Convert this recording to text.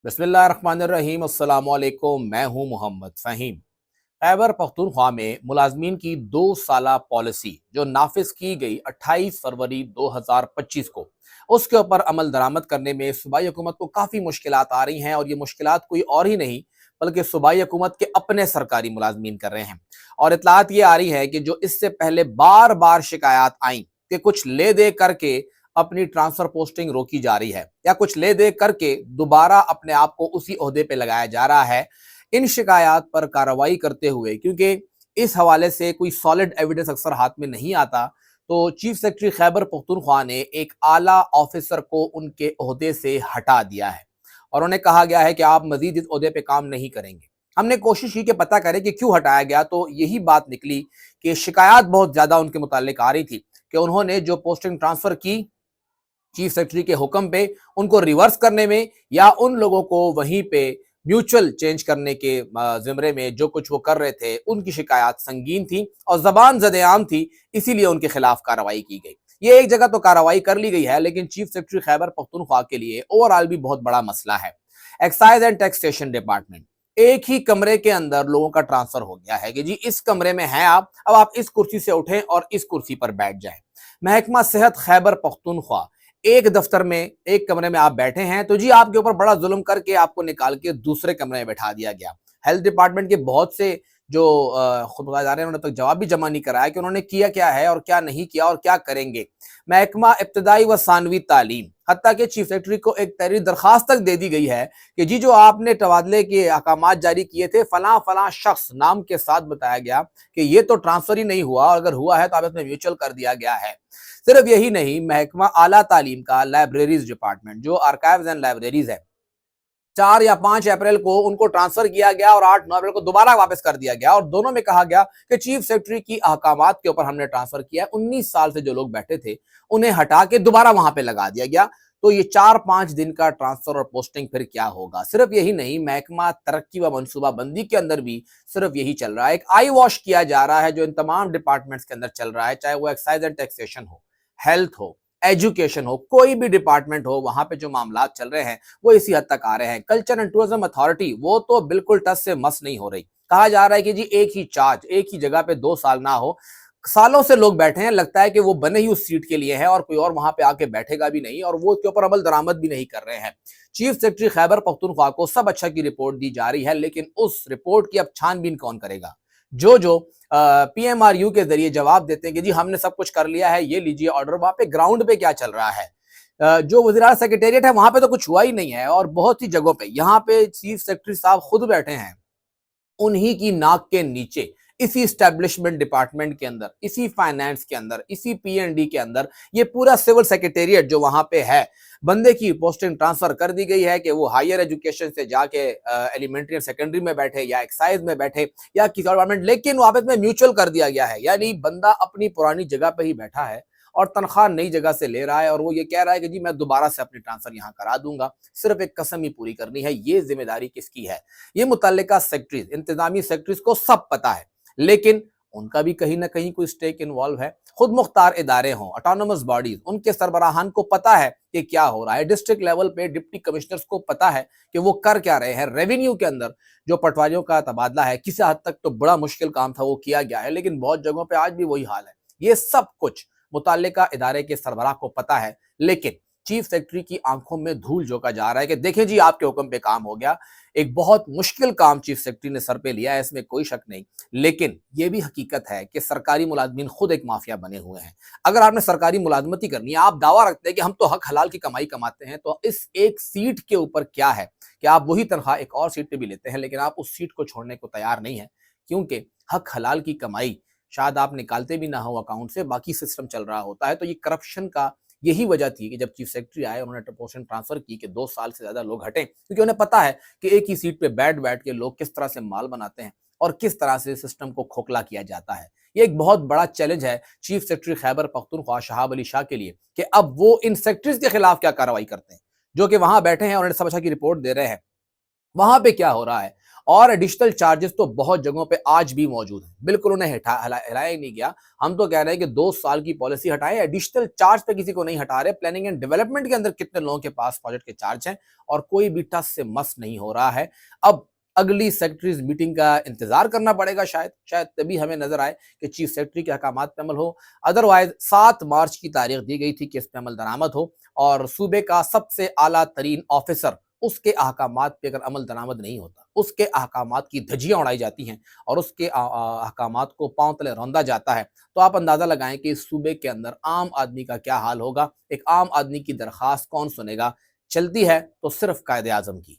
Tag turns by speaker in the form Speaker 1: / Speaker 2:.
Speaker 1: बिस्मिल्लाहिर्रहमानिर्रहीम अस्सलाम वालेकुम। मैं हूं मोहम्मद फ़हीम। खैबर पख्तूनख्वा में मुलाजमीन की 2 साला पॉलिसी जो नाफिज की गई 28 फरवरी 2025 को, उसके ऊपर अमल दरामद करने में सूबाई हुकूमत को काफ़ी मुश्किलात आ रही हैं। और ये मुश्किलात कोई और ही नहीं बल्कि सूबाई हुकूमत के अपने सरकारी मुलाजमीन कर रहे हैं। और इतलात ये आ रही है कि जो इससे पहले बार बार शिकायत आई कि कुछ ले दे करके अपनी ट्रांसफर पोस्टिंग रोकी जा रही है या कुछ ले दे करके दोबारा अपने आप को उसी ओहदे पे लगाया जा रहा है, इन शिकायत पर कार्रवाई करते हुए, क्योंकि इस हवाले से कोई सॉलिड एविडेंस अक्सर हाथ में नहीं आता, तो चीफ सेक्रेटरी खैबर पख्तूनख्वा ने एक आला ऑफिसर को उनके ओहदे से हटा दिया है और उन्हें कहा गया है कि आप मजीद इस ओहदे पे काम नहीं करेंगे। हमने कोशिश की कि पता करें कि क्यों हटाया गया, तो यही बात निकली कि शिकायत बहुत ज्यादा उनके मुतालिक आ रही थी कि उन्होंने जो पोस्टिंग ट्रांसफर की चीफ सेक्रेटरी के हुक्म पे, उनको रिवर्स करने में या उन लोगों को वहीं पे म्यूचुअल चेंज करने के जिम्रे में जो कुछ वो कर रहे थे, उनकी शिकायत संगीन थी और जबान ज़द-ए-आम थी, इसीलिए उनके खिलाफ कार्रवाई की गई। ये एक जगह तो कार्रवाई कर ली गई है, लेकिन चीफ सेक्रेटरी खैबर पख्तूनख्वा के लिए ओवरऑल भी बहुत बड़ा मसला है। एक्साइज एंड टैक्सेशन डिपार्टमेंट, एक ही कमरे के अंदर लोगों का ट्रांसफर हो गया है कि जी इस कमरे में हैं आप, अब आप इस कुर्सी से उठें और इस कुर्सी पर बैठ जाएं। महकमा सेहत खैबर पख्तूनख्वा, एक दफ्तर में एक कमरे में आप बैठे हैं तो जी आपके ऊपर बड़ा जुल्म करके आपको निकाल के दूसरे कमरे में बैठा दिया गया। हेल्थ डिपार्टमेंट के बहुत से जो खुदबाजार हैं, उन्होंने तक जवाब भी जमा नहीं कराया कि उन्होंने किया क्या है और क्या नहीं किया और क्या करेंगे। महकमा इब्तदाई व सानवी तालीम, हत्ता के चीफ सेक्रेटरी को एक तहरीर दरखास्त तक दे दी गई है कि जी जो आपने तबादले के अहकामात जारी किए थे, फलां फलां शख्स नाम के साथ बताया गया कि ये तो ट्रांसफर ही नहीं हुआ, और अगर हुआ है तो आप इसमें म्यूचुअल कर दिया गया है। सिर्फ यही नहीं, महकमा आला तालीम का लाइब्रेरीज डिपार्टमेंट जो आर्काइव्स एंड लाइब्रेरीज है, 4 या 5 अप्रैल को उनको ट्रांसफर किया गया और 8-9 अप्रैल को दोबारा वापस कर दिया गया, और दोनों में कहा गया कि चीफ सेक्रेटरी की अहकामात के ऊपर हमने ट्रांसफर किया है। 19 साल से जो लोग बैठे थे उन्हें हटा के दोबारा वहां पे लगा दिया गया। तो ये 4-5 दिन का ट्रांसफर और पोस्टिंग फिर क्या होगा। सिर्फ यही नहीं, महकमा तरक्की व मनसूबा बंदी के अंदर भी सिर्फ यही चल रहा है। एक आई वॉश किया जा रहा है जो इन तमाम डिपार्टमेंट्स के अंदर चल रहा है, चाहे वो एक्साइज एंड टैक्सेशन हो, हेल्थ हो, एजुकेशन हो, कोई भी डिपार्टमेंट हो, वहां पे जो मामला चल रहे हैं वो इसी हद तक आ रहे हैं। कल्चर एंड टूरिज्म अथॉरिटी, वो तो बिल्कुल टस से मस नहीं हो रही। कहा जा रहा है कि जी एक ही चार्ज, एक ही जगह पे 2 साल ना हो। सालों से लोग बैठे हैं, लगता है कि वो बने ही उस सीट के लिए है और कोई और वहां पे आके बैठेगा भी नहीं, और वो उसके ऊपर अमल दरामद भी नहीं कर रहे हैं। चीफ सेक्रेटरी खैबर पख्तूनख्वा को सब अच्छा की रिपोर्ट दी जा रही है, लेकिन उस रिपोर्ट की अब छानबीन कौन करेगा। जो पीएमआरयू के जरिए जवाब देते हैं कि जी हमने सब कुछ कर लिया है, ये लीजिए ऑर्डर, वहां पे ग्राउंड पे क्या चल रहा है। जो वज़ीर-ए-आला सेक्रेटेरिएट है वहां पे तो कुछ हुआ ही नहीं है, और बहुत सी जगहों पे यहाँ पे चीफ सेक्रेटरी साहब खुद बैठे हैं, उन्हीं की नाक के नीचे, इसी इस्टेब्लिशमेंट डिपार्टमेंट के अंदर, इसी फाइनेंस के अंदर, इसी पीएनडी के अंदर, ये पूरा सिविल सेक्रेटेरिएट जो वहां पे है, बंदे की पोस्टिंग ट्रांसफर कर दी गई है कि वो हायर एजुकेशन से जाके एलिमेंट्री और सेकेंडरी में बैठे या एक्साइज में बैठे या किसी और डिपार्टमेंट, लेकिन वापस में म्यूचुअल कर दिया गया है। यानी बंदा अपनी पुरानी जगह पे ही बैठा है और तनख्वाह नई जगह से ले रहा है, और वो ये कह रहा है कि जी मैं दोबारा से अपनी ट्रांसफर यहाँ करा दूंगा, सिर्फ एक कसम ही पूरी करनी है। ये जिम्मेदारी किसकी है? ये मुतल्लिका सेक्रेटरीज, इंतजामी सेक्रेटरीज को सब पता है, लेकिन उनका भी कहीं ना कहीं कोई स्टेक इन्वॉल्व है। खुद मुख्तार इदारे हों, ऑटोनोमस बॉडीज, उनके सरबराहान को पता है कि क्या हो रहा है। डिस्ट्रिक्ट लेवल पे डिप्टी कमिश्नर्स को पता है कि वो कर क्या रहे हैं। रेवेन्यू के अंदर जो पटवारियों का तबादला है, किसी हद तक तो बड़ा मुश्किल काम था, वो किया गया है, लेकिन बहुत जगहों पे आज भी वही हाल है। ये सब कुछ मुतल्लिका इदारे के सरबराह को पता है, लेकिन चीफ सेक्रेटरी की आंखों में धूल झोंका जा रहा है कि देखें जी आपके हुक्म पे काम हो गया। एक बहुत मुश्किल काम चीफ सेक्रेटरी ने सर पे लिया है, इसमें कोई शक नहीं, लेकिन यह भी हकीकत है कि सरकारी मुलाजमीन खुद एक माफिया बने हुए हैं। अगर आपने सरकारी मुलाजमती करनी है, आप दावा रखते हैं कि हम तो हक हलाल की कमाई कमाते हैं, तो इस एक सीट के ऊपर क्या है कि आप वही तनख्वाह एक और सीट पे भी लेते हैं, लेकिन आप उस सीट को छोड़ने को तैयार नहीं है, क्योंकि हक हलाल की कमाई शायद आप निकालते भी ना हो अकाउंट से, बाकी सिस्टम चल रहा होता है। तो ये करप्शन का यही वजह थी कि जब चीफ सेक्रेटरी आए, उन्होंने पोस्टिंग ट्रांसफर की कि 2 साल से ज्यादा लोग हटें, क्योंकि उन्हें पता है कि एक ही सीट पे बैठ बैठ के लोग किस तरह से माल बनाते हैं और किस तरह से सिस्टम को खोखला किया जाता है। ये एक बहुत बड़ा चैलेंज है चीफ सेक्रेटरी खैबर पख्तूनख्वा शहाब अली शाह के लिए कि अब वो इन सेक्रेटरीज के खिलाफ क्या कार्रवाई करते हैं जो कि वहां बैठे हैं और सब अच्छा की रिपोर्ट दे रहे हैं, वहां पे क्या हो रहा है। اور ایڈیشنل چارجز تو بہت جگہوں پہ آج بھی موجود ہیں، بالکل انہیں ہلایا ہی نہیں گیا۔ ہم تو کہہ رہے ہیں کہ 2 سال کی پالیسی ہٹائیں، ایڈیشنل چارج پہ کسی کو نہیں ہٹا رہے۔ پلاننگ اینڈ ڈیولپمنٹ کے اندر کتنے لوگوں کے پاس پروجیکٹ کے چارج ہیں اور کوئی بھی ٹس سے مس نہیں ہو رہا ہے۔ اب اگلی سیکرٹریز میٹنگ کا انتظار کرنا پڑے گا، شاید تبھی ہمیں نظر آئے کہ چیف سیکرٹری کے احکامات پہ عمل ہو۔ ادروائز 7 مارچ کی تاریخ دی گئی تھی کہ اس پہ عمل درآمد ہو، اور صوبے کا سب سے اعلیٰ ترین آفیسر اس کے احکامات پہ اگر عمل درآمد نہیں ہوتا، اس کے احکامات کی دھجیاں اڑائی جاتی ہیں اور اس کے احکامات کو پاؤں تلے روندا جاتا ہے، تو آپ اندازہ لگائیں کہ اس صوبے کے اندر عام آدمی کا کیا حال ہوگا۔ ایک عام آدمی کی درخواست کون سنے گا؟ چلتی ہے تو صرف قائد اعظم کی۔